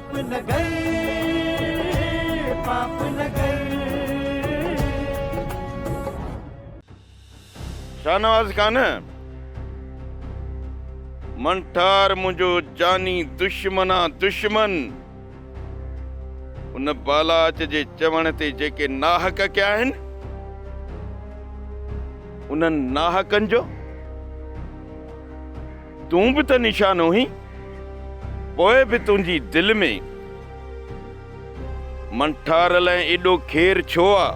पाप नगर, पाप नगर। शाहनवाज खान, मंठार मुंहिंजो जानी दुश्मना दुश्मन। उन बालाच जे चवण ते जेके नाहक कया आहिनि, उन्हनि नाहकनि जो तूं बि त निशानो हुई। पोइ बि तुंहिंजी दिलि में मंठार लाइ एॾो खेर छो आहे?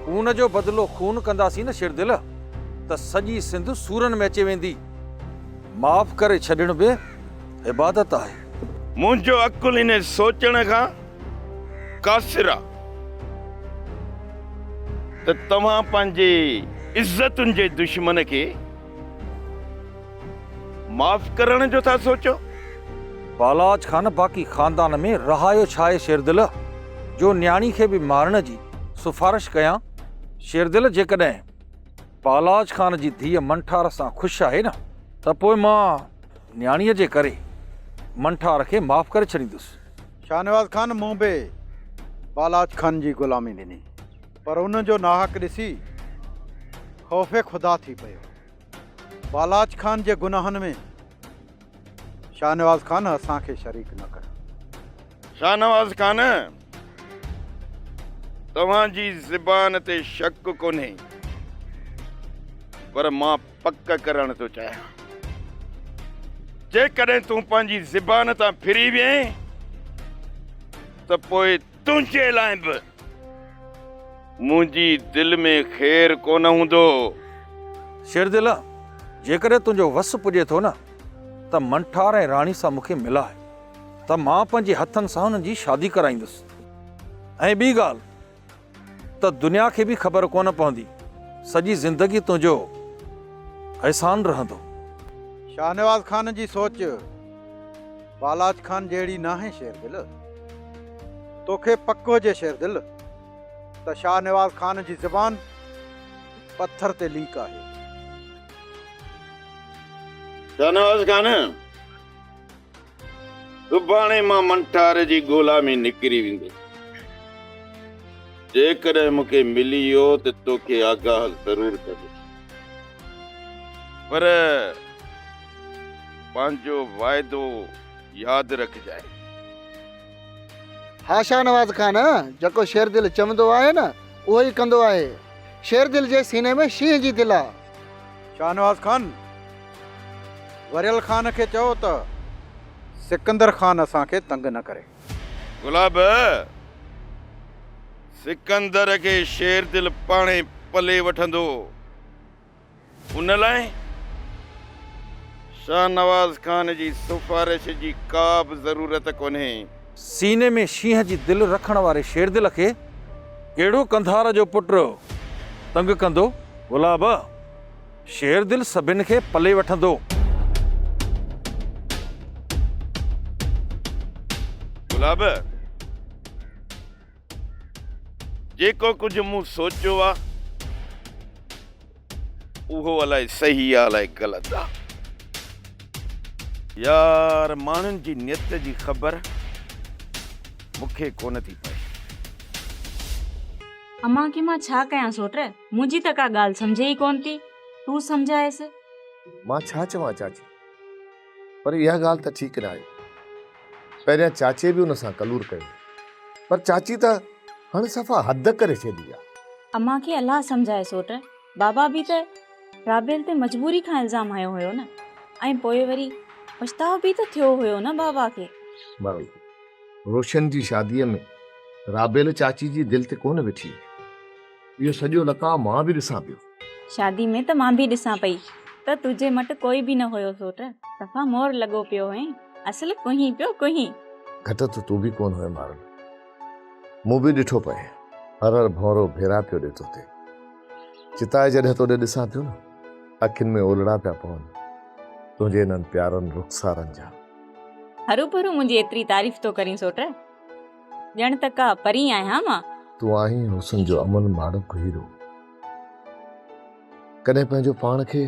खून जो बदिलो खून कंदासीं न शेरदिल, त सॼी सिंध सूरन में अची वेंदी। माफ़ करे छॾण बि इबादत आहे। मुंहिंजो अकुल इन सोचण खां कासिर आहे त तव्हां पंहिंजे इज़तुनि जे दुश्मन खे माफ़ करण जो था सोचो। बालाज खान बाक़ी खानदान में रहायो छा आहे शेरदिल, जो न्याणी खे बि मारण जी सिफारिश कयां? शेरदिल, जेकॾहिं बालाज खान जी धीअ मंठार सां ख़ुशि आहे न, त पोइ मां न्याणीअ जे करे मंठार खे माफ़ करे छॾींदुसि। शाहनवाज खान, मूं बि बालाज खान जी ग़ुलामी ॾिनी, पर उन जो नाहक ॾिसी ख़ौफ़ ख़ुदा थी पियो। बालाज खान जे गुनाहनि में शाहनवाज खान असांखे शरीक न कर। शाहनवाज खान, तव्हांजी ज़बान ते शक कोन्हे, पर मां पक करण थो चाहियां। जेकॾहिं तूं पंहिंजी ज़बान तां फिरी वएं त पोइ तुंहिंजे लाइ बि मुंहिंजी दिलि में ख़ैर कोन हूंदो। शेरदिल, जेकॾहिं तुंहिंजो वस पुॼे थो न त मंठार ऐं राणी सां मूंखे मिलाए, त मां पंहिंजे हथनि सां हुननि जी शादी कराईंदुसि। ऐं ॿी ॻाल्हि त दुनिया खे बि ख़बर कोन पवंदी, सॼी ज़िंदगी तुंहिंजो एहसान रहंदो। शाहनवाज खान जी सोच बालाज खान जहिड़ी न आहे शेरदिल। तोखे पको हुजे शेरदिल त शाहनवाज खान जी ज़बान पत्थर ते लीक आहे। शाहनवाज खान, सुभाणे मां मंठार जी ॻोल्हा में निकिरी वेंदुसि। जेकॾहिं मूंखे मिली वियो त तोखे आगाह ज़रूर कंदुसि, पर पंहिंजो वाइदो यादि रखजांइ। हा शाहनवाज खान, जेको शेरदिल चवंदो आहे न उहो ई कंदो आहे। शेरदिल जे सीने में शींहं जी दिलि आहे। शाहनवाज खान, वरियल खान खे चओ त सिकंदर खान असांखे तंग न करे। गुलाब, सिकंदर खे शेरदिल पाणे पले वठंदो। उन लाइ शाहनवाज खान जी सिफारिश जी का बि ज़रूरत कोन्हे। सीने में शींहं जी दिलि रखण वारे शेरदिल खे कहिड़ो कंधार जो पुटु तंग कंदो? गुलाब, शेरदिल सभिनि खे पले वठंदो। गुलाब, जेको कुझु मूं सोचियो आहे उहो अलाए सही आहे अलाए ग़लति आहे। यार, माण्हुनि जी नियत जी ख़बर मूंखे कोन थी पए। अम्मा खे मां छा कयां सोट? मुंहिंजी त का ॻाल्हि सम्झे ई कोन थी। तूं सम्झाएसि। मां छा चवां चाची, पर इहा ॻाल्हि त ठीकु न आहे। पहिरियां चाचे बि हुन सां कलूर कयो, पर चाची त हाणे सफ़ा हद करे छॾी आहे। अम्मा खे अलाह सम्झाए सोट। बाबा बि त राबेल ते मजबूरी खां इल्ज़ाम हयो हुयो न, ऐं पोइ वरी पछताव बि त थियो हुयो न बाबा खे। बराबरि। रोशन जी शादीअ में राबेल चाची जी दिलि ते कोन वेठी। इहो सॼो लका मां बि ॾिसां पियो। शादी में त मां बि ॾिसां पई त तुंहिंजे मट कोई बि न हुयो सोट। सफ़ा मोर लॻो पियो हुई। असुल कुही पियो कुही। घटि त तूं बि कोन हुए मारल। मूं बि ॾिठो पए, हर भौरो भेरा पियो ॾिठो थिए। चिताए जॾहिं तोॾे ॾिसां पियो न, अखियुनि में ओलड़ा पिया पवनि तुंहिंजे इन्हनि प्यारनि रुखसारनि जा। हरू भरू मुंहिंजी एतिरी तारीफ़ तो करीं सोट, ॼण त का परी आहियां मां। तूं आहीं हुसन जो अमन माड़ो हीरो। कॾहिं पंहिंजो पाण खे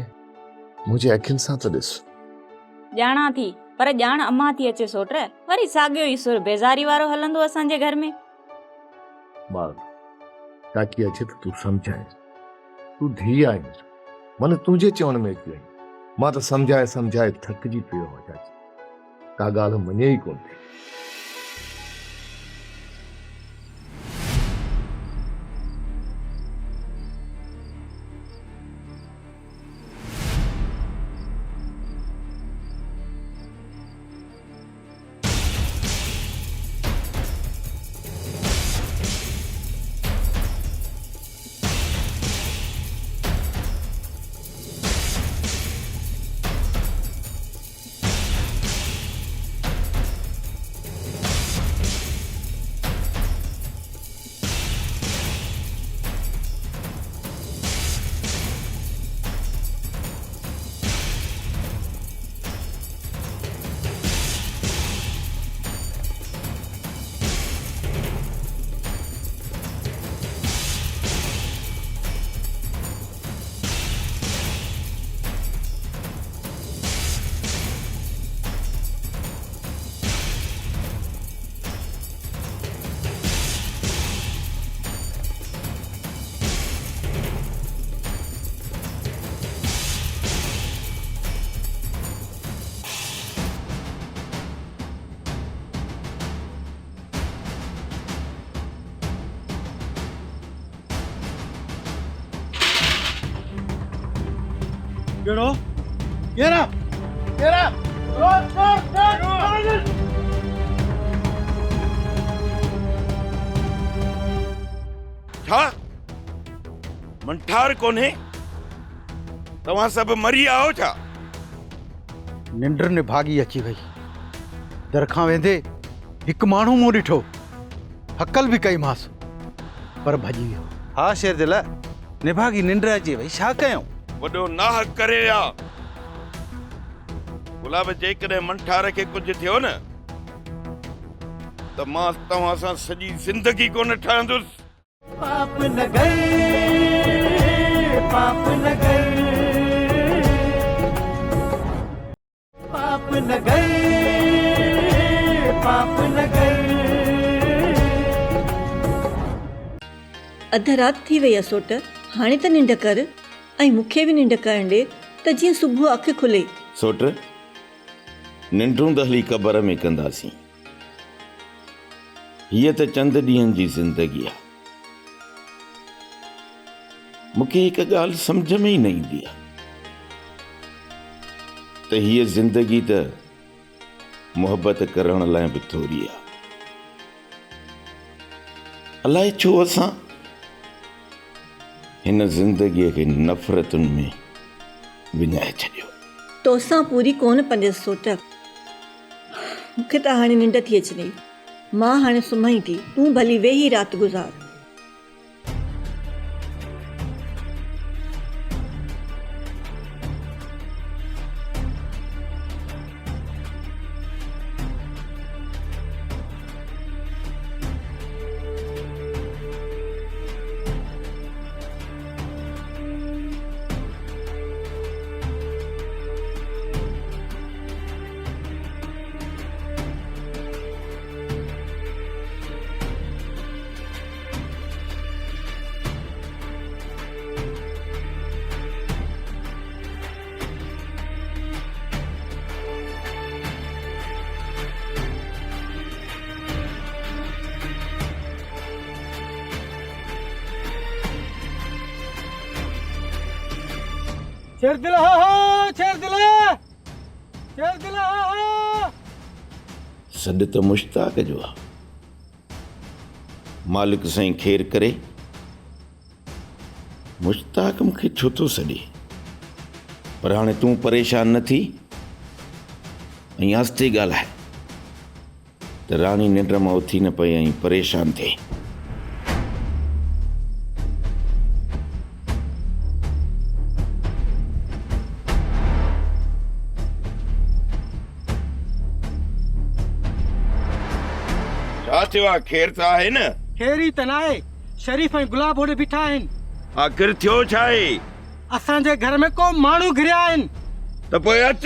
मुंहिंजे अखियुनि सां त ॾिस। ॼाणा थी पर ॼाण अम्मा थी अचे सोट, वरी साॻियो ई सुर बेज़ारी वारो हलंदो असांजे घर में। मार काकी अचे तो तू समझाए, तू धी आई मन तुझे चवण में अची वई। मां तो समझाए समझाए थकजी पियो आहियां चाची, का ॻाल्हि मञे ई कोन थी। केड़ो केरा केरा छा मंठार कोन्हे? तव्हां सभु मरी आओ छा? निंड ने भागी अची वई। दर खां वेंदे हिकु माण्हू मूं ॾिठो, हकल बि कई मांस, पर भॼी वियो। हा शेर दिल, निभागी निंड अची वई, छा कयूं? वॾो नाहक करे या गुलाब, जेकॾहिं मंठार खे कुझु थियो न त मां तव्हां सां सॼी ज़िंदगी कोन ठहंदुसि। पाप न गए, पाप न गए, पाप न गए, पाप न गए। अध रात थी वई आहे सोट, हाणे त निंड कर ऐं मूंखे बि निंड करण ॾे त जीअं सुबुह अखि खुले। सोट, निंडूं त हली क़बर में कंदासीं, हीअ त चंद ॾींहंनि जी ज़िंदगी आहे। मूंखे हिकु ॻाल्हि सम्झ में ई न ईंदी आहे त हीअ ज़िंदगी त मुहबत करण लाइ बि थोरी आहे। अलाए छो असां हिन ज़िंदगीअ खे नफ़रतुनि में विञाए छॾियो। तोसां पूरी कोन पंडित सोट, मूंखे त हाणे निंड थी अचे, मां हाणे सुम्हां थी, तूं भली वेही राति गुज़ार। शेर दिल हो, शेर दिल, शेर दिल हो। सॾ त मुश्ताक जो आहे। मालिक साईं ख़ैर करे। मुश्ताक मूंखे छो थो सॾे? पर हाणे तूं परेशान न थी ऐं आस्ते ॻाल्हाए त राणी निंड मां उथी न पई ऐं परेशान थिए। छा थियो आहे? ख़ैर त आहे न? खेरी त नाहे, शरीफ़ ऐं गुलाब होॾे बीठा आहिनि। आख़िर थियो छा आहे? असांजे घर में को माण्हू घिरिया आहिनि। त पोइ अच।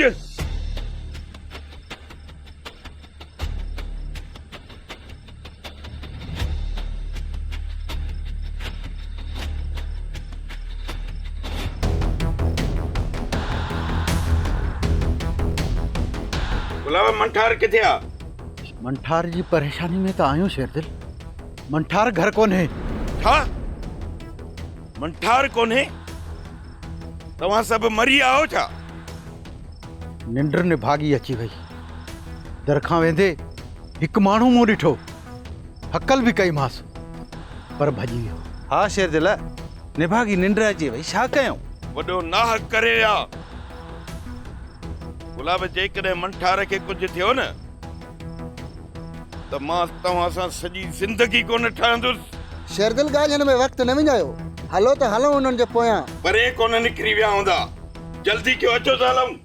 भला मंठार किथे आ? मंठार जी परेशानी में तो आयो शेरदिल। मंठार घर कोन्हे। छा मंठार कोन्हे? तव्हां सभु मरी आओ छा? निंड ने भागी अची वई। दर खां वेंदे हिकु माण्हू मूं ॾिठो, हकल बि कई मांस, पर भॼी वियो। हा शेरदिल, निभागी निंड अची वई, छा कयूं? वॾो नाहक करे आ। गुलाब जेकॾहिं मंठार खे कुझु थियो न त मां तव्हां सां सॼी ज़िंदगी कोन ठहंदुसि। शेरदिल ॻाल्हि हिन में वक़्तु न विञायो। हलो त हलूं उन्हनि जे पोयां। परे कोन निकिरी विया हूंदा। जल्दी कयो, अचो त हलूं।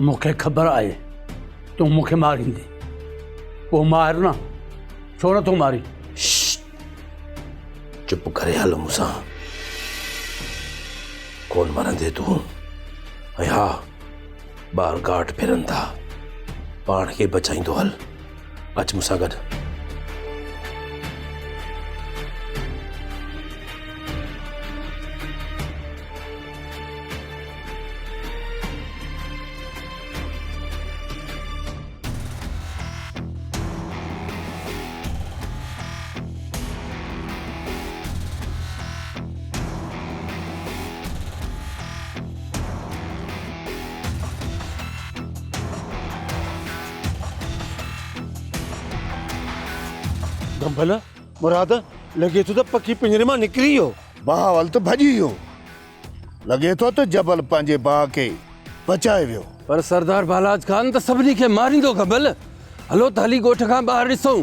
मूंखे ख़बर आहे तूं मूंखे मारींदी, पोइ मार न, छो न तूं मारी? चुप करे हल मूंसां, कोन मरंदे तूं। ऐं हा, ॿार घाट फिरनि था, पाण खे बचाईंदो हल। अच मूंसां गॾु। गंभल मुराद, लॻे थो त पखी पिंजरे मां निकिरी वियो। बहावल तो भॼी वियो। लॻे थो त जबल पंहिंजे भाउ खे बचाए वियो। पर सरदार बालाज खान त सभिनी खे मारींदो गंभल। हलो त हली ॻोठ खां ॿाहिरि ॾिसूं,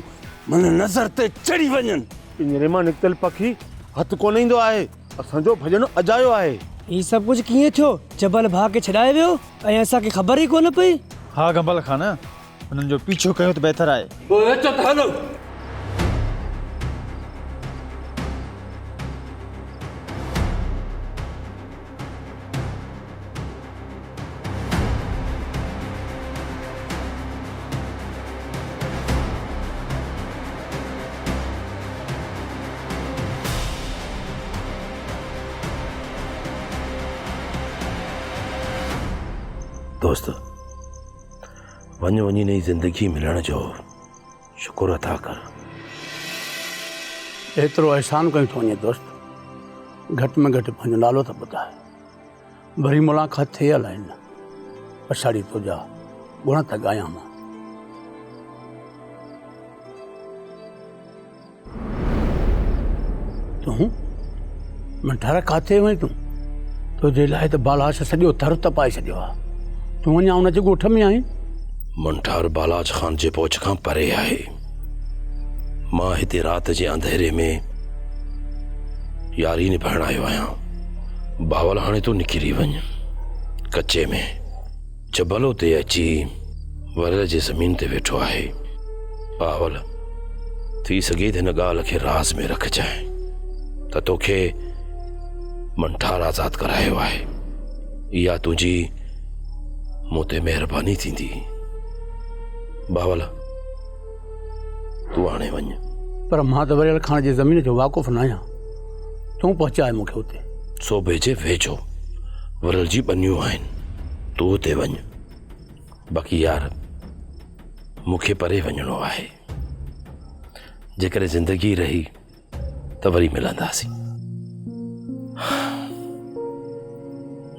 मन नज़र ते चढ़ी वञनि। पिंजरे मां निकितल पखी हथु कोन ईंदो आहे। असांजो भॼन अजायो आहे। ही सभु कुझु कीअं थियो? जबल भाउ खे छॾाए वियो ऐं असांखे ख़बर ई कोन पई। हा गंभल खान, हुननि जो पीछो कयो त बहितर आहे। पोइ अचो त हलो। दोस्त, वञ वञी नई ज़िंदगी मिलण जो शुक्र अदा कर। एतिरो अहसान कयूं थो वञे दोस्त, घटि में घटि पंहिंजो नालो त ॿुधाए। वरी मुलाक़ात थियल आहिनि, पछाड़ी तुंहिंजा गुण त ॻायां मां। तूं मंठार काथे वई? तूं तुंहिंजे लाइ त बालाश सॼो थर तपाए छॾियो आहे। तूं अञा हुनजे ॻोठ में आहीं? मंठार बालाज खान जे पहुच खां परे आहे। मां हिते राति जे अंधेरे में यारी निभाइण आयो आहियां। बावल हाणे तूं निकिरी वञ, कच्चे में जबल ते अची वरल जे ज़मीन ते वेठो आहे। पावल थी सघे त हिन ॻाल्हि खे राज़ में रखजांइ त तोखे मंठार आज़ाद करायो आहे। इहा तुंहिंजी मूं ते महिरबानी थींदी। बावल तूं हाणे वञ। पर मां त वरियल खान जी ज़मीन जो वाक़ुफ़ु न आहियां, तूं पहुचाए मूंखे उते। सोबे जे वेझो वरल जी बनियूं आहिनि, तूं उते वञ। बाक़ी यार मूंखे परे वञिणो आहे। जेकॾहिं ज़िंदगी रही त वरी मिलंदासीं,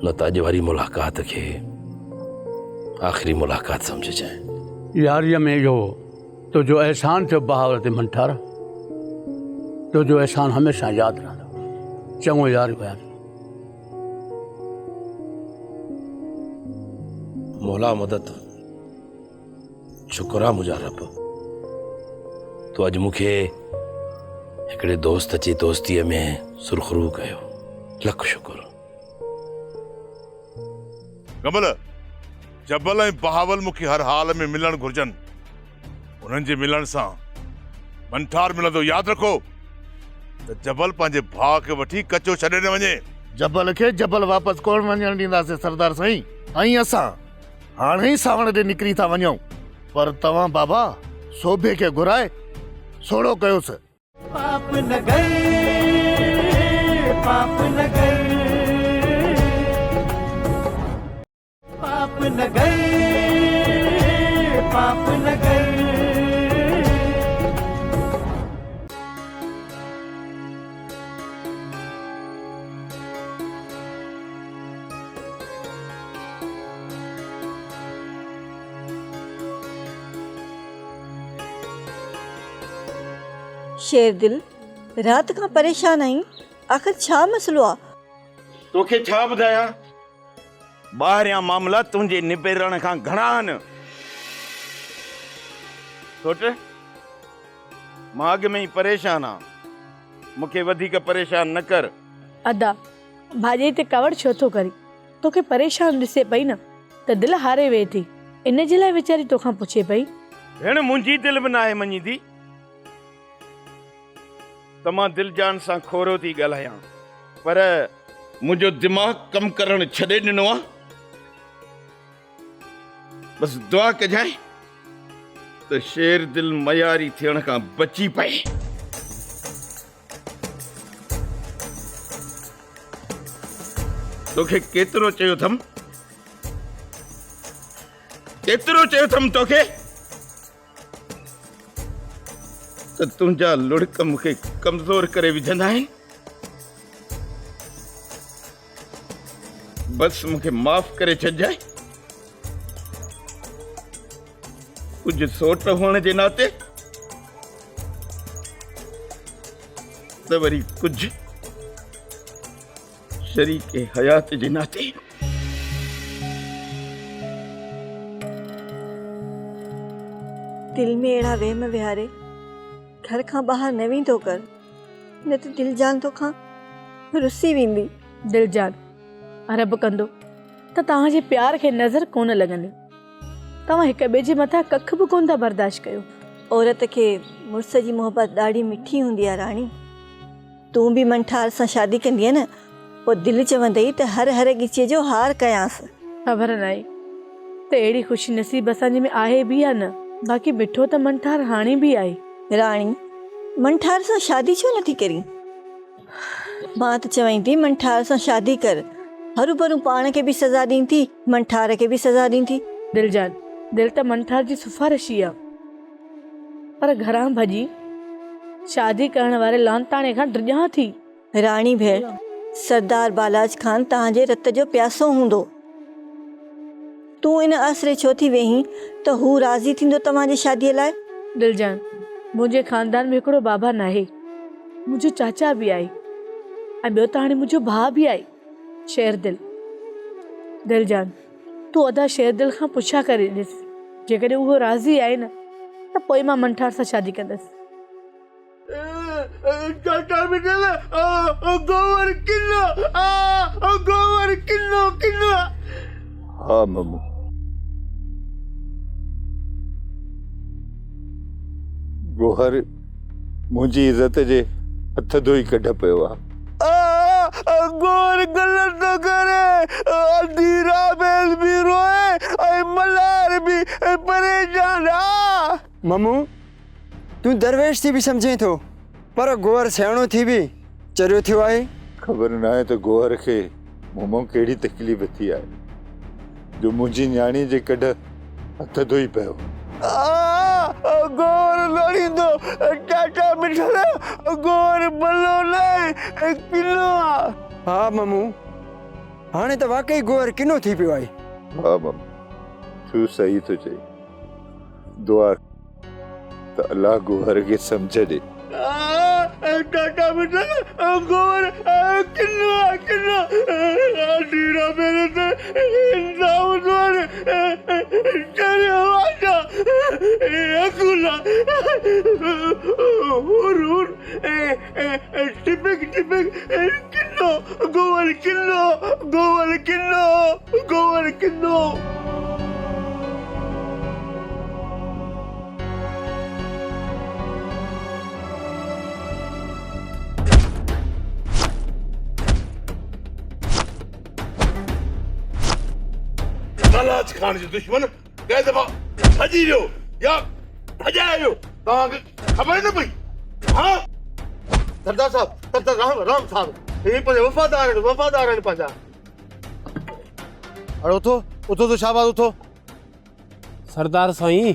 न त अॼु वारी मुलाक़ात खे आख़िरी मुलाक़ात सम्झजांइ। यारीअ में इहो तुंहिंजो अहसान थियो बहावल ते मंठार, तुंहिंजो अहसान हमेशह यादि रहंदो। चङो यार यारी। मौला मदद, शुक्र आहे मुंहिंजा रब, तो अॼु मूंखे हिकिड़े दोस्त जी दोस्तीअ में सुरखरू कयो। लख शुक्र। कमल, जबल ऐं बहावल मूंखे हर हाल में मिलण घुर्जनि। उन्हनि जे मिलण सां मंठार मिलंदो। यादि रखो त जबल पंहिंजे भाउ खे वठी कचो छॾे न वञे। जबल खे जबल वापसि कोन वञण ॾींदासीं सरदार साईं। ऐं असां हाणे ई सावण ते निकिरी था वञूं, पर तव्हां बाबा सोभे खे घुराए सोड़ो कयोसि। पाप न गए, पाप न गए, पाप न गए, पाप न गए। शेर दिल, रात खां परेशान आहीं। आख़िर छा मसलो आहे? तोखे छा ॿुधायां? ॿाहिरियां मामला तुंहिंजे निबेरण खां घणा आहिनि। सोच, मां अॻ में ई परेशान आहियां, मूंखे वधीक परेशान न कर। अदा भाॼी ते कवड़ छो थो करी? तोखे परेशान ॾिसे पई न त दिलि हारे वेही थी, इन जे लाइ वीचारी तोखां पुछे पई। भेण, मुंहिंजी दिलि बि न आहे मञीदी त मां दिलि जान सां खोरो थी ॻाल्हायां, पर मुंहिंजो दिमाग़ कमु करणु छॾे ॾिनो आहे। बसि दुआ कजांइ त शेर दिलि मयारी थियण खां बची पए। तोखे केतिरो चयो अथमि, केतिरो चयो अथमि तोखे त तुंहिंजा लुड़क मूंखे कमज़ोर करे विझंदा आहिनि। बसि मूंखे माफ़ करे छॾिजांइ। कुझु सोट हुअण जे नाते त वरी कुझु शरीक हयात जे नाते। दिल में अहिड़ा वहम विहारे घर खां ॿाहिरि न वेंदो कर, न त दिलि जान तोखां रुसी वेंदी। दिलि जान अरब कंदो त तव्हांजे प्यार खे नज़र कोन लॻंदी। तव्हां हिक ॿिए जे मथां कख बि कोन था बर्दाश्त कयो। औरत खे मुड़ुस जी मोहबत ॾाढी मिठी हूंदी आहे राणी। तूं बि मंठार सां शादी कंदीअ न, पोइ दिलि चवंदई त हर हर ॻिचीअ जो हार कयांसि। ख़बर न आहे त अहिड़ी ख़ुशी नसीब असांजे में आहे बि या न। बाक़ी ॾिठो त मंठार हाणे बि आहे। राणी, मंठार सां शादी छो नथी करी? मां त चवां थी मंठार सां शादी कर। हरू भरू पाण खे बि सज़ा ॾींदी, मंठार खे बि सज़ा ॾींदी। दिलि जान, दिलि त मंठार जी सिफारिशी आहे, पर घरां भॼी शादी करण वारे लानताणे खां डिॼां थी। राणी भेण, सरदार बालाज खान तव्हांजे रत जो प्यासो हूंदो। तूं इन आसरे छो थी वेहीं त हू राज़ी थींदो तव्हांजी शादीअ लाइ? दिलि जान, मुंहिंजे ख़ानदान में हिकिड़ो बाबा नाहे, मुंहिंजो चाचा बि आहे ऐं ॿियो त हाणे मुंहिंजो भाउ बि आहे, शेर दिल। दिलि जान, तूं अदा शेर दिल खां पुछा करे ॾिस। जेकॾहिं उहो राज़ी आहे न त पोइ मां मंठार सां शादी कंदसि। चाचा भी चले गोवर किलो गोवर किलो किलो। हाँ मम्मू, गोहर मुंहिंजी इज़त जे हथ धोई कढ पियो आहे। गोर गलत तो करे, अधीरा बेल भी रोए और मलार भी परेशान आ। ममू तू दरवेश थी भी समझे थो, पर गोर सियाणो थी भी चरियो थियो आहे। ख़बर न आहे त गोहर खे मुंहुं कहिड़ी तकलीफ़ थी आहे जो मुंहिंजी न्याणी जे कढ हथ धोई पियो। गोर लड़ींदो टाटा मिठल, गोर भलो न किनो आ। हाँ ममू हाणे त वाकई गोर किनो थी पियो आहे। हाँ मम तू सही थो चई। दुआ त अल्लाह गोहर खे सम्झ ॾे। टाटा मिठल गोर किनो आ किनो अधीरा बेल ते नाउ जोर चरियो आजा अकुला हुर टिपिक टिपिक किनो गोवर किनो गोवर किनो गोवर किनो। बालाज खान जो दुश्मन कई दफ़ा भॼी वियो या भॼाए वियो, तव्हांखे ख़बर न पई? हाँ सरदार साहब, सरदार राम साहब, ये पंहिंजा वफ़ादार आहिनि पंहिंजा। अरे उथो उथो तो शाबाश उथो। सरदार साईं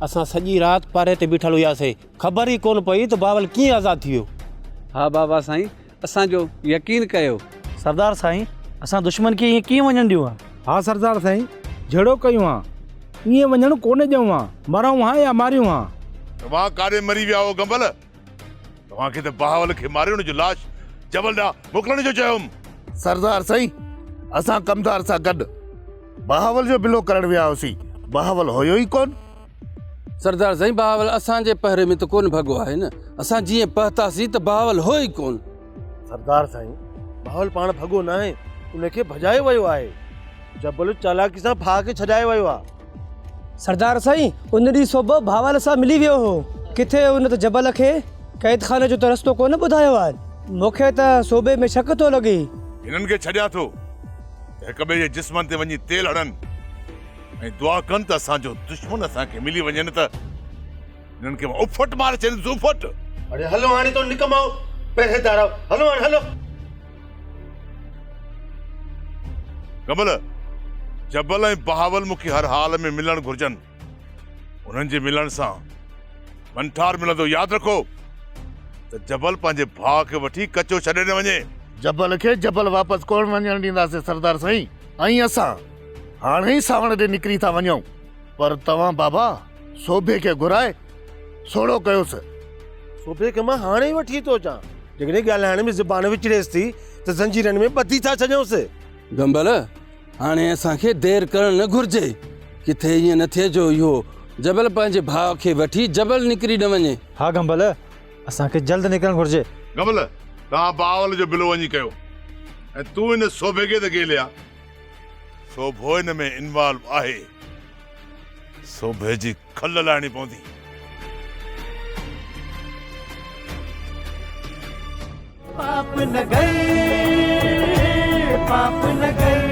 असां सॼी राति पारे ते बीठल हुआसीं, ख़बर ई कोन पई त बावल कीअं आज़ादु थी वियो। हा बाबा साईं असांजो यकीन कयो। सरदार साईं असां दुश्मन खे ईअं कीअं वञण ॾियूं? हाँ सरदार साईं जहिड़ो कयूं आहे ईअं वञणु कोन्हे ॾियूं आहे, मरूं हा या मारियूं हा। तव्हां काॾे मरी विया हो गंबल? तव्हांखे त बहावल खे मारियो न जो लाश जबल ॾांहुं मोकिलण जो चयुमि। सरदार साईं असां कमदार सां गॾु बहावल जो बिलो करण विया हुआसीं, बहावल हुयो ई कोन। सरदार साईं बहावल असांजे पहिरे में त कोन भॻो आहे न, असां जीअं पहुतासीं त बहावल हो ई कोन। सरदार साईं बहावल पाण भॻो न आहे, उनखे भॼायो वियो आहे, जबल चालाकी सां भाउ खे छॾाए वियो आहे। सरदार साईं उन ॾींहुं सुबुह भावल सां मिली वियो हो, किथे उन त जबल खे क़ैद खाने जो त रस्तो कोन ॿुधायो आहे। मूंखे त सोबे में शक थो लॻे। हिननि खे छॾिया थो हिक ॿिए जे जिस्मनि ते वञी तेल हणनि ऐं दुआ कनि त असांजो दुश्मन असांखे मिली वञनि त हिननि खे उफट मारे छॾनि उफट। अरे हलो हाणे तो निकमाओ पहरेदार, हलो हाणे हलो। कमल जबल ऐं बहावल मूंखे हर हाल में मिलण घुर्जनि, उन्हनि जे मिलण सां मंठार मिलंदो। यादि रखो त जबल पंहिंजे भाउ खे वठी कचो छॾे न वञे। जबल खे जबल वापसि कोन वञण ॾींदासीं सरदार साईं। ऐं असां हाणे ई सावण ॾे निकिरी था वञूं, पर तव्हां बाबा सोभे खे घुराए सोड़ो कयोसि। सोभे खे मां हाणे ई वठी थो अचां, जेकॾहिं ॻाल्हाइण में ज़बान विचड़ेसि थी त ज़ंजीरनि में ॿधी था छॾियोसि। गंबल हाणे असांखे देरि करणु न घुर्जे, किथे ईअं न थिए जो इहो जबल पंहिंजे भाउ खे वठी जबल निकिरी न वञे। हा गंबल असांखे जल्द निकिरणु घुर्जे। गमल तव्हां बावल जो बिलो वञी कयो ऐं तूं हिन सोभे खे त गेलिया, सोभो हिन में इन्वॉल्व आहे, सोभे जी खल लाइणी पवंदी। पाप न गए, पाप न गए।